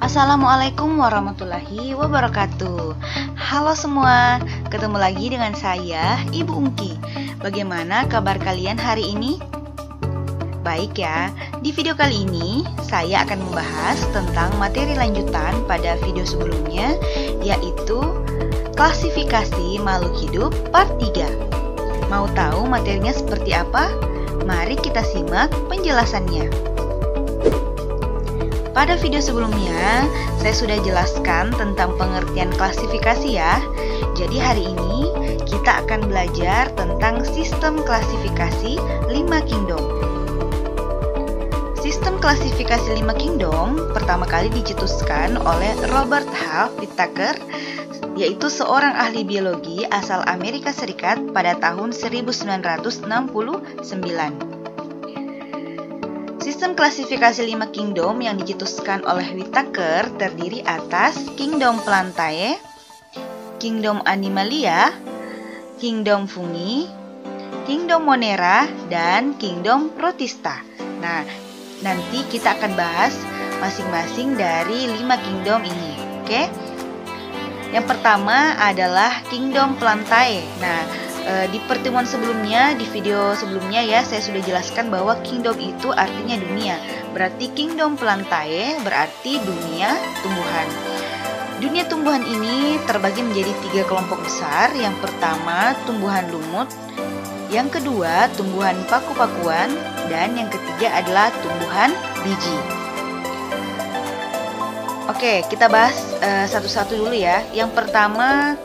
Assalamualaikum warahmatullahi wabarakatuh. Halo semua, ketemu lagi dengan saya, Ibu Ungki. Bagaimana kabar kalian hari ini? Baik ya, di video kali ini saya akan membahas tentang materi lanjutan pada video sebelumnya, yaitu klasifikasi makhluk hidup part 3. Mau tahu materinya seperti apa? Mari kita simak penjelasannya. Pada video sebelumnya, saya sudah jelaskan tentang pengertian klasifikasi ya. Jadi hari ini kita akan belajar tentang sistem klasifikasi 5 kingdom. Sistem klasifikasi 5 kingdom pertama kali dicetuskan oleh Robert H. Whittaker, yaitu seorang ahli biologi asal Amerika Serikat pada tahun 1969. Sistem klasifikasi 5 kingdom yang dicetuskan oleh Whittaker terdiri atas Kingdom Plantae, Kingdom Animalia, Kingdom Fungi, Kingdom Monera, dan Kingdom Protista. Nah, nanti kita akan bahas masing-masing dari 5 kingdom ini, oke? Yang pertama adalah Kingdom Plantae. Nah, di pertemuan sebelumnya, di video sebelumnya ya, saya sudah jelaskan bahwa kingdom itu artinya dunia. Berarti Kingdom Plantae berarti dunia tumbuhan. Dunia tumbuhan ini terbagi menjadi 3 kelompok besar. Yang pertama, tumbuhan lumut. Yang kedua, tumbuhan paku-pakuan. Dan yang ketiga adalah tumbuhan biji. Oke, kita bahas satu-satu dulu ya. Yang pertama,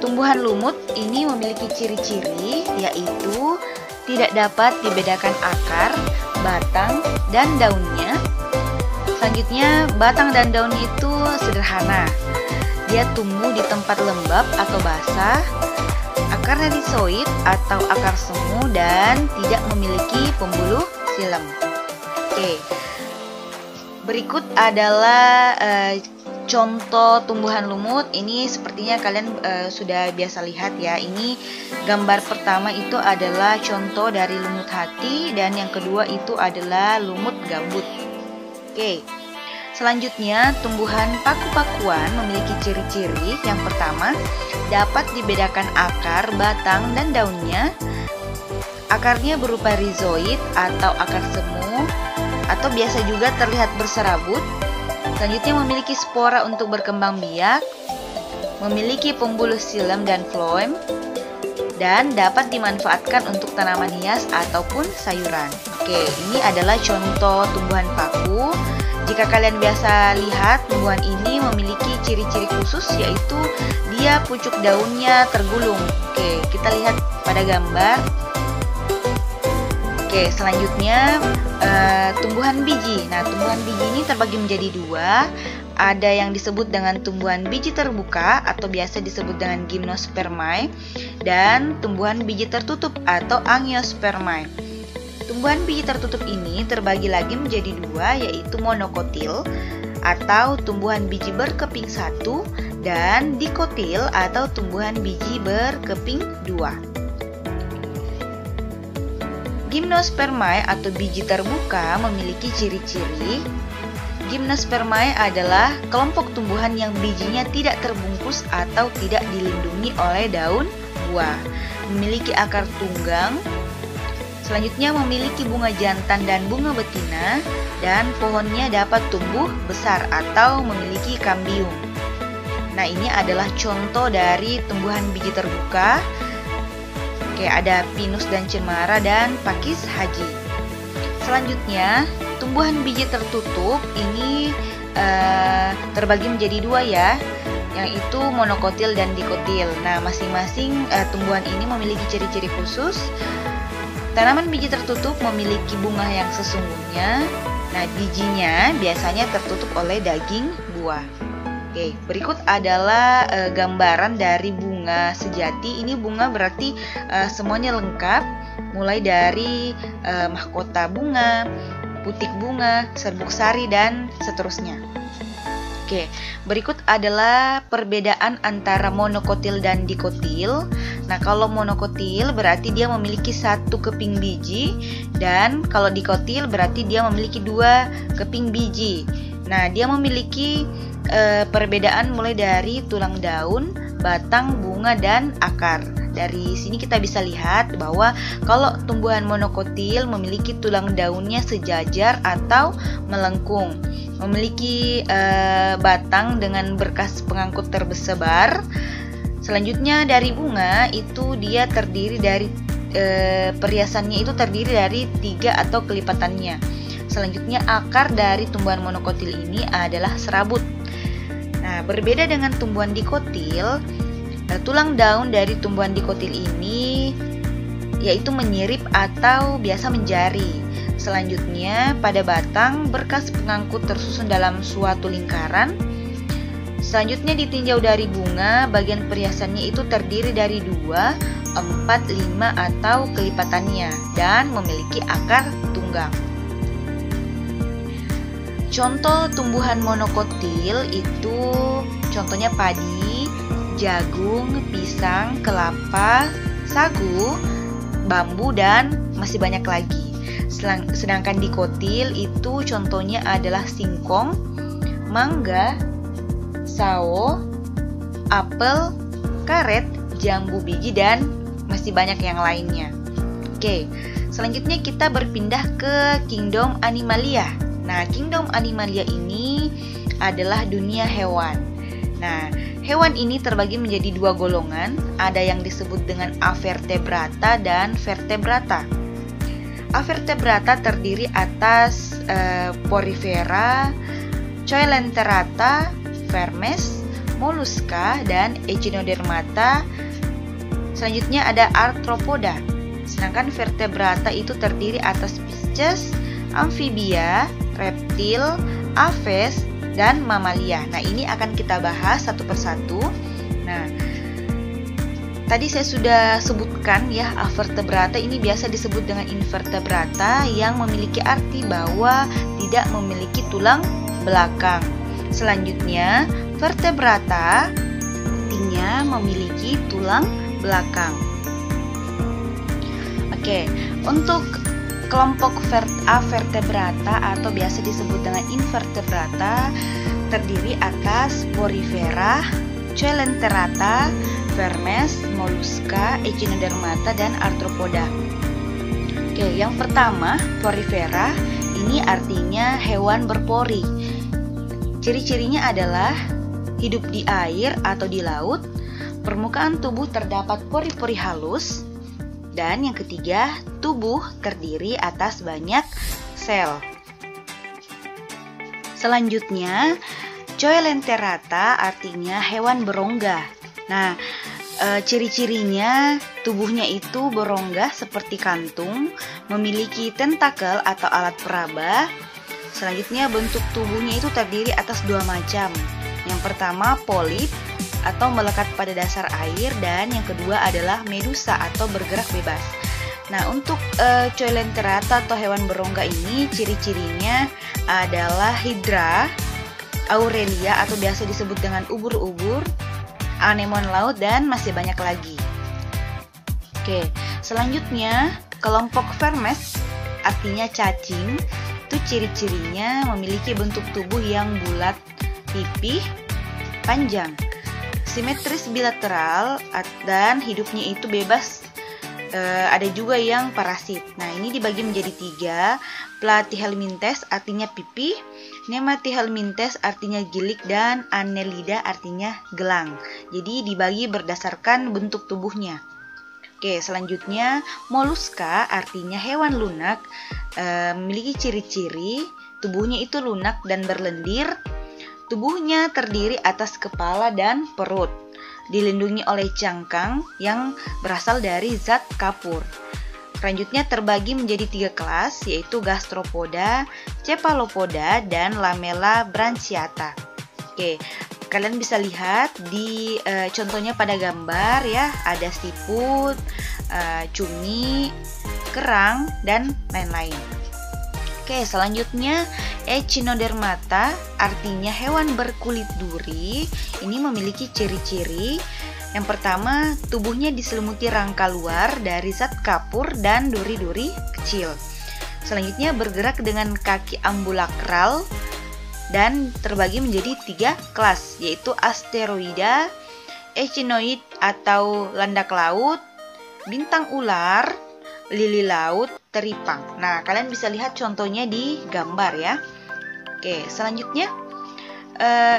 tumbuhan lumut ini memiliki ciri-ciri, yaitu tidak dapat dibedakan akar, batang, dan daunnya. Selanjutnya, batang dan daun itu sederhana. Dia tumbuh di tempat lembab atau basah, akarnya rhizoid atau akar semu, dan tidak memiliki pembuluh silem. Oke, berikut adalah contoh tumbuhan lumut. Ini sepertinya kalian sudah biasa lihat ya. Ini gambar pertama itu adalah contoh dari lumut hati, dan yang kedua itu adalah lumut gambut. Oke. Selanjutnya, tumbuhan paku-pakuan memiliki ciri-ciri. Yang pertama, dapat dibedakan akar, batang, dan daunnya. Akarnya berupa rhizoid atau akar semu, atau biasa juga terlihat berserabut. Selanjutnya, memiliki spora untuk berkembang biak, memiliki pembuluh silem dan floem, dan dapat dimanfaatkan untuk tanaman hias ataupun sayuran. Oke, ini adalah contoh tumbuhan paku. Jika kalian biasa lihat, tumbuhan ini memiliki ciri-ciri khusus, yaitu dia pucuk daunnya tergulung. Oke, kita lihat pada gambar. Oke, selanjutnya tumbuhan biji. Nah, tumbuhan biji ini terbagi menjadi 2. Ada yang disebut dengan tumbuhan biji terbuka atau biasa disebut dengan gymnospermae, dan tumbuhan biji tertutup atau angiospermae. Tumbuhan biji tertutup ini terbagi lagi menjadi 2, yaitu monokotil atau tumbuhan biji berkeping 1, dan dikotil atau tumbuhan biji berkeping 2. Gymnospermae atau biji terbuka memiliki ciri-ciri. Gymnospermae adalah kelompok tumbuhan yang bijinya tidak terbungkus atau tidak dilindungi oleh daun buah, memiliki akar tunggang. Selanjutnya, memiliki bunga jantan dan bunga betina, dan pohonnya dapat tumbuh besar atau memiliki kambium. Nah, ini adalah contoh dari tumbuhan biji terbuka. Oke, ada pinus dan cemara dan pakis haji. Selanjutnya, tumbuhan biji tertutup ini terbagi menjadi 2 ya, yaitu monokotil dan dikotil. Nah, masing-masing tumbuhan ini memiliki ciri-ciri khusus. Tanaman biji tertutup memiliki bunga yang sesungguhnya. Nah, bijinya biasanya tertutup oleh daging buah. Oke, berikut adalah gambaran dari bunga sejati. Ini bunga berarti semuanya lengkap, mulai dari mahkota bunga, putik bunga, serbuk sari, dan seterusnya. Oke, berikut adalah perbedaan antara monokotil dan dikotil. Nah, kalau monokotil berarti dia memiliki 1 keping biji, dan kalau dikotil berarti dia memiliki 2 keping biji. Nah, dia memiliki perbedaan mulai dari tulang daun, batang, bunga, dan akar. Dari sini kita bisa lihat bahwa kalau tumbuhan monokotil memiliki tulang daunnya sejajar atau melengkung, memiliki batang dengan berkas pengangkut tersebar. Selanjutnya dari bunga itu dia terdiri dari periasannya itu terdiri dari 3 atau kelipatannya. Selanjutnya akar dari tumbuhan monokotil ini adalah serabut. Nah, berbeda dengan tumbuhan dikotil, tulang daun dari tumbuhan dikotil ini yaitu menyirip atau biasa menjari. Selanjutnya pada batang berkas pengangkut tersusun dalam suatu lingkaran. Selanjutnya ditinjau dari bunga, bagian periasannya itu terdiri dari 2, 4, 5 atau kelipatannya dan memiliki akar tunggang. Contoh tumbuhan monokotil itu contohnya padi, jagung, pisang, kelapa, sagu, bambu, dan masih banyak lagi. Sedangkan dikotil itu contohnya adalah singkong, mangga, sawo, apel, karet, jambu biji, dan masih banyak yang lainnya. Oke, selanjutnya kita berpindah ke kingdom Animalia. Nah, kingdom Animalia ini adalah dunia hewan. Nah, hewan ini terbagi menjadi 2 golongan, ada yang disebut dengan Avertebrata dan Vertebrata. Avertebrata terdiri atas Porifera, Coelenterata, Vermes, Mollusca, dan Echinodermata. Selanjutnya ada Arthropoda. Sedangkan Vertebrata itu terdiri atas Pisces, Amfibia, reptil, aves, dan mamalia. Nah, ini akan kita bahas satu persatu. Nah, tadi saya sudah sebutkan ya, Avertebrata ini biasa disebut dengan invertebrata yang memiliki arti bahwa tidak memiliki tulang belakang. Selanjutnya, vertebrata artinya memiliki tulang belakang. Oke, untuk kelompok Avertebrata atau biasa disebut dengan invertebrata terdiri atas Porifera, Coelenterata, Vermes, Mollusca, Echinodermata, dan Arthropoda. Oke, yang pertama, Porifera ini artinya hewan berpori. Ciri-cirinya adalah hidup di air atau di laut, permukaan tubuh terdapat pori-pori halus, dan yang ketiga, tubuh terdiri atas banyak sel. Selanjutnya, Coelenterata artinya hewan berongga. Nah, ciri-cirinya tubuhnya itu berongga seperti kantung, memiliki tentakel atau alat peraba. Selanjutnya, bentuk tubuhnya itu terdiri atas 2 macam. Yang pertama, polip atau melekat pada dasar air, dan yang kedua adalah medusa atau bergerak bebas. Nah, untuk Coelenterata atau hewan berongga ini ciri-cirinya adalah hidra, aurelia atau biasa disebut dengan ubur-ubur, anemon laut, dan masih banyak lagi. Oke, selanjutnya kelompok Vermes artinya cacing. Itu ciri-cirinya memiliki bentuk tubuh yang bulat, pipih, panjang, simetris bilateral, dan hidupnya itu bebas. Ada juga yang parasit. Nah, ini dibagi menjadi 3. Platyhelminthes artinya pipih, Nemathyhelminthes artinya gilik, dan Annelida artinya gelang. Jadi dibagi berdasarkan bentuk tubuhnya. Oke, selanjutnya Mollusca artinya hewan lunak, memiliki ciri-ciri tubuhnya itu lunak dan berlendir. Tubuhnya terdiri atas kepala dan perut, dilindungi oleh cangkang yang berasal dari zat kapur. Selanjutnya terbagi menjadi 3 kelas, yaitu Gastropoda, Cephalopoda, dan Lamella branchiata. Oke, kalian bisa lihat di contohnya pada gambar ya, ada siput, cumi, kerang, dan lain-lain. Oke, selanjutnya Echinodermata artinya hewan berkulit duri. Ini memiliki ciri-ciri. Yang pertama, tubuhnya diselimuti rangka luar dari zat kapur dan duri-duri kecil. Selanjutnya bergerak dengan kaki ambulakral. dan terbagi menjadi 3 kelas, yaitu asteroida, echinoid atau landak laut, bintang ular, lili laut, teripang. Nah, kalian bisa lihat contohnya di gambar ya. Oke, selanjutnya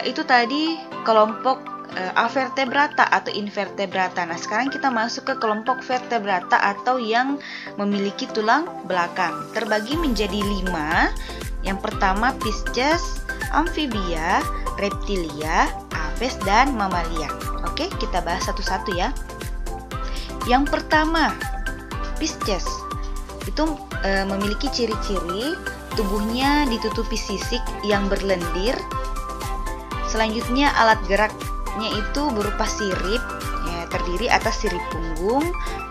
itu tadi kelompok avertebrata atau invertebrata. Nah, sekarang kita masuk ke kelompok vertebrata atau yang memiliki tulang belakang. Terbagi menjadi 5. Yang pertama Pisces, amfibia, reptilia, aves, dan mamalia. Oke, kita bahas satu-satu ya. Yang pertama, Pisces. Itu memiliki ciri-ciri tubuhnya ditutupi sisik yang berlendir. Selanjutnya alat geraknya itu berupa sirip, ya, terdiri atas sirip punggung,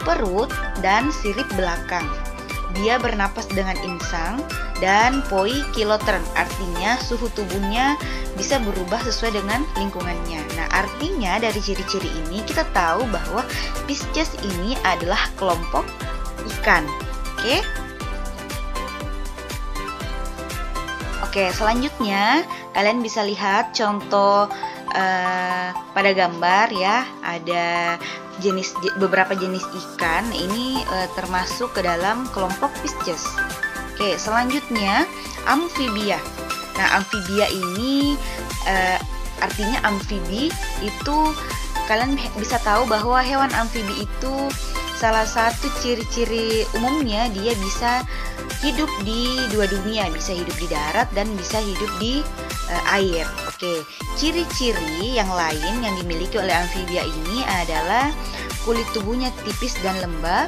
perut, dan sirip belakang. Dia bernapas dengan insang dan poikilotron, artinya suhu tubuhnya bisa berubah sesuai dengan lingkungannya. Nah, artinya dari ciri-ciri ini kita tahu bahwa Pisces ini adalah kelompok ikan. Oke, selanjutnya kalian bisa lihat contoh pada gambar ya, ada beberapa jenis ikan. Ini termasuk ke dalam kelompok Pisces. Oke, selanjutnya amfibia. Nah, amfibia ini artinya amfibi itu kalian bisa tahu bahwa hewan amfibi itu salah satu ciri-ciri umumnya dia bisa hidup di 2 dunia, bisa hidup di darat dan bisa hidup di air. Oke, ciri-ciri yang lain yang dimiliki oleh amfibia ini adalah kulit tubuhnya tipis dan lembab.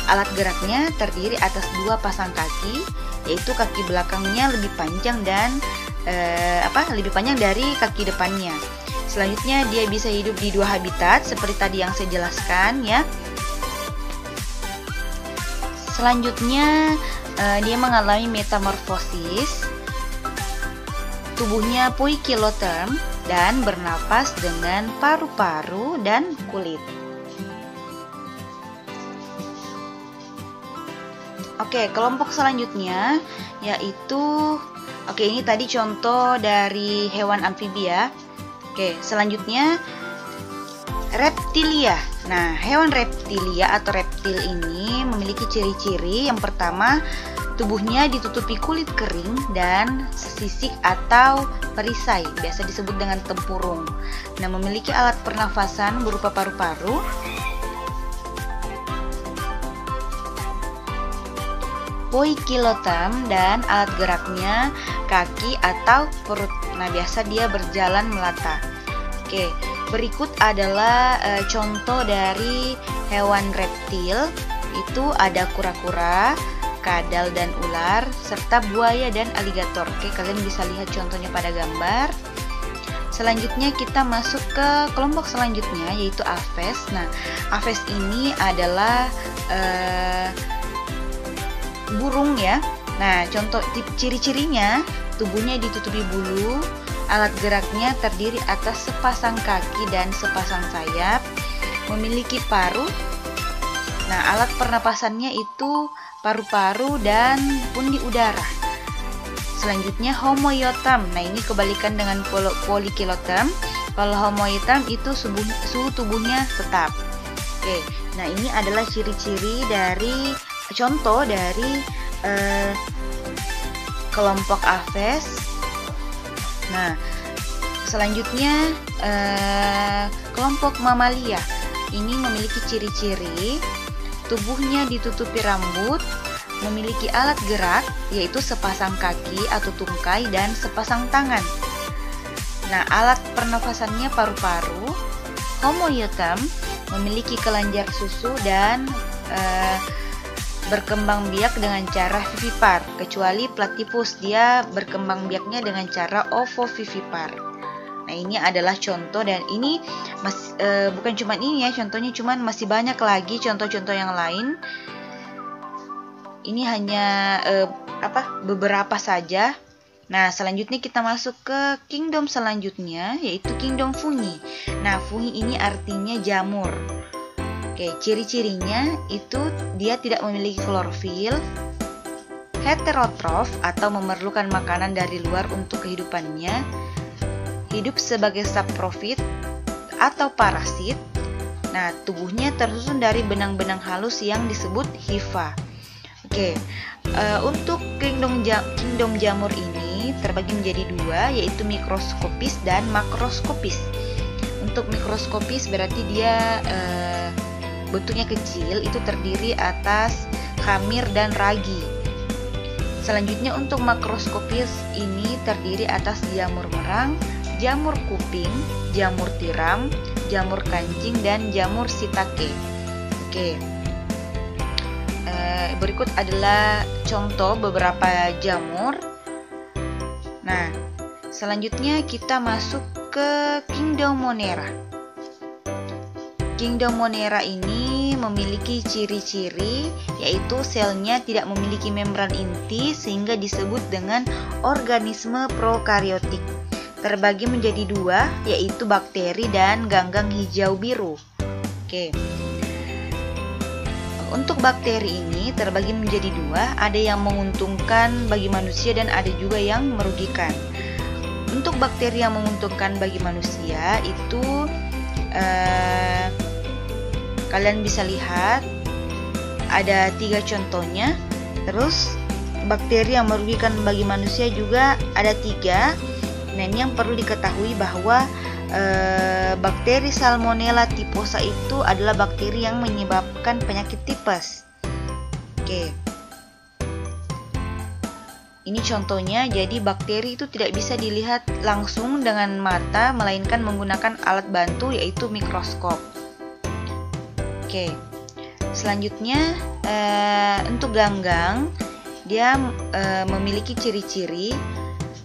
Alat geraknya terdiri atas 2 pasang kaki, yaitu kaki belakangnya lebih panjang dan lebih panjang dari kaki depannya. Selanjutnya dia bisa hidup di 2 habitat seperti tadi yang saya jelaskan ya. Selanjutnya dia mengalami metamorfosis. Tubuhnya poikiloterm dan bernapas dengan paru-paru dan kulit. Oke, kelompok selanjutnya yaitu ini tadi contoh dari hewan amfibia. Oke, selanjutnya reptilia. Nah, hewan reptilia atau reptil ini memiliki ciri-ciri. Yang pertama, tubuhnya ditutupi kulit kering dan sisik atau perisai, biasa disebut dengan tempurung. Nah, memiliki alat pernafasan berupa paru-paru, poikiloterm, dan alat geraknya kaki atau perut. Nah, biasa dia berjalan melata. Oke, berikut adalah contoh dari hewan reptil. Itu ada kura-kura, kadal dan ular, serta buaya dan aligator. Oke, kalian bisa lihat contohnya pada gambar. Selanjutnya kita masuk ke kelompok selanjutnya yaitu aves. Nah, aves ini adalah burung ya. Nah, contoh ciri-cirinya, tubuhnya ditutupi bulu, alat geraknya terdiri atas sepasang kaki dan sepasang sayap, memiliki paru. Nah, alat pernapasannya itu paru-paru dan pundi udara. Selanjutnya homoioterm. Nah, ini kebalikan dengan poikiloterm. Kalau homoioterm itu suhu tubuhnya tetap. Oke, nah ini adalah ciri-ciri dari contoh dari kelompok aves. Nah, selanjutnya kelompok mamalia. Ini memiliki ciri-ciri tubuhnya ditutupi rambut, memiliki alat gerak, yaitu sepasang kaki atau tungkai dan sepasang tangan. Nah, alat pernafasannya paru-paru. Homoioterm memiliki kelenjar susu dan berkembang biak dengan cara vivipar. Kecuali platypus, dia berkembang biaknya dengan cara ovovivipar. Nah, ini adalah contoh, dan ini bukan cuma ini ya contohnya, cuman masih banyak lagi contoh-contoh yang lain. Ini hanya beberapa saja. Nah, selanjutnya kita masuk ke kingdom selanjutnya, yaitu kingdom fungi. Nah, fungi ini artinya jamur. Oke, ciri-cirinya itu dia tidak memiliki klorofil. heterotrof atau memerlukan makanan dari luar untuk kehidupannya, hidup sebagai saprofit atau parasit. Nah, tubuhnya tersusun dari benang-benang halus yang disebut hifa. Oke, untuk kingdom jamur ini terbagi menjadi dua, yaitu mikroskopis dan makroskopis. Untuk mikroskopis berarti dia bentuknya kecil, itu terdiri atas khamir dan ragi. Selanjutnya untuk makroskopis ini terdiri atas jamur merang, jamur kuping, jamur tiram, jamur kancing, dan jamur shiitake. Oke. Berikut adalah contoh beberapa jamur. Nah, selanjutnya kita masuk ke kingdom Monera. Kingdom Monera ini memiliki ciri-ciri, yaitu selnya tidak memiliki membran inti sehingga disebut dengan organisme prokariotik. Terbagi menjadi dua, yaitu bakteri dan ganggang hijau biru. Oke. Untuk bakteri ini terbagi menjadi dua, ada yang menguntungkan bagi manusia dan ada juga yang merugikan. Untuk bakteri yang menguntungkan bagi manusia itu kalian bisa lihat ada 3 contohnya. Terus bakteri yang merugikan bagi manusia juga ada 3. Nah, ini yang perlu diketahui bahwa bakteri Salmonella typhosa itu adalah bakteri yang menyebabkan penyakit tipes. Oke. Ini contohnya, jadi bakteri itu tidak bisa dilihat langsung dengan mata, melainkan menggunakan alat bantu yaitu mikroskop. Oke. Selanjutnya untuk ganggang, dia memiliki ciri-ciri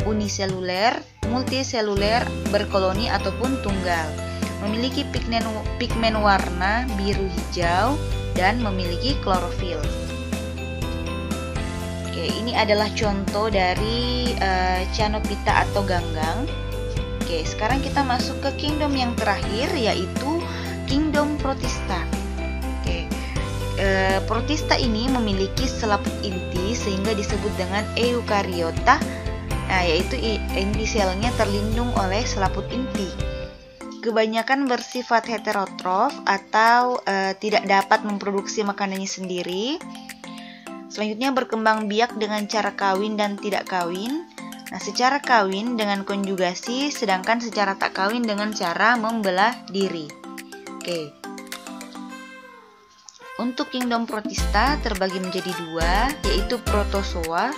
uniseluler, multiseluler, berkoloni ataupun tunggal. Memiliki pigmen warna biru hijau dan memiliki klorofil. Oke, ini adalah contoh dari Cyanophyta atau ganggang. Oke, sekarang kita masuk ke kingdom yang terakhir, yaitu kingdom Protista. Oke, Protista ini memiliki selaput inti sehingga disebut dengan eukariota. Nah, yaitu inti selnya terlindung oleh selaput inti. Kebanyakan bersifat heterotrof atau tidak dapat memproduksi makanannya sendiri. Selanjutnya berkembang biak dengan cara kawin dan tidak kawin. Nah, secara kawin dengan konjugasi, sedangkan secara tak kawin dengan cara membelah diri. Oke. Untuk kingdom Protista terbagi menjadi dua, yaitu Protozoa.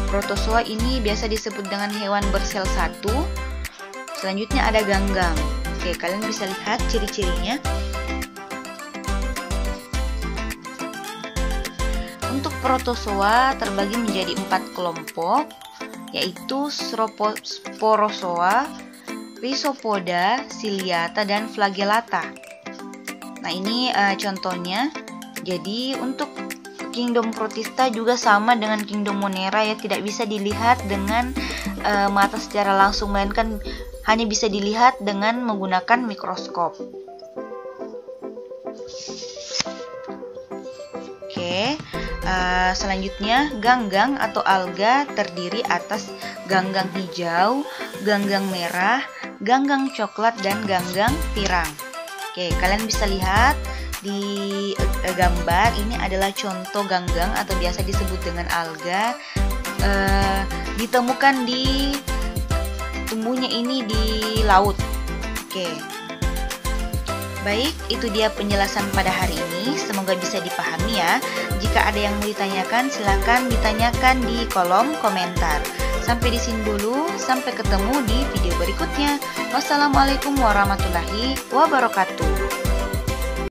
Protozoa ini biasa disebut dengan hewan bersel satu. Selanjutnya ada ganggang. Oke, kalian bisa lihat ciri-cirinya. Untuk Protozoa terbagi menjadi 4 kelompok, yaitu Sporozoa, Rhizopoda, Ciliata, dan Flagellata. Nah, ini contohnya. Jadi untuk kingdom Protista juga sama dengan kingdom Monera, ya, tidak bisa dilihat dengan mata secara langsung, melainkan hanya bisa dilihat dengan menggunakan mikroskop. Oke, selanjutnya ganggang atau alga terdiri atas ganggang hijau, ganggang merah, ganggang coklat, dan ganggang tiram. Oke, kalian bisa lihat di gambar ini adalah contoh ganggang atau biasa disebut dengan alga. Ditemukan di tumbuhnya ini di laut. Oke. Baik, itu dia penjelasan pada hari ini. Semoga bisa dipahami ya. Jika ada yang mau ditanyakan, silahkan ditanyakan di kolom komentar. Sampai di sini dulu, sampai ketemu di video berikutnya. Wassalamualaikum warahmatullahi wabarakatuh.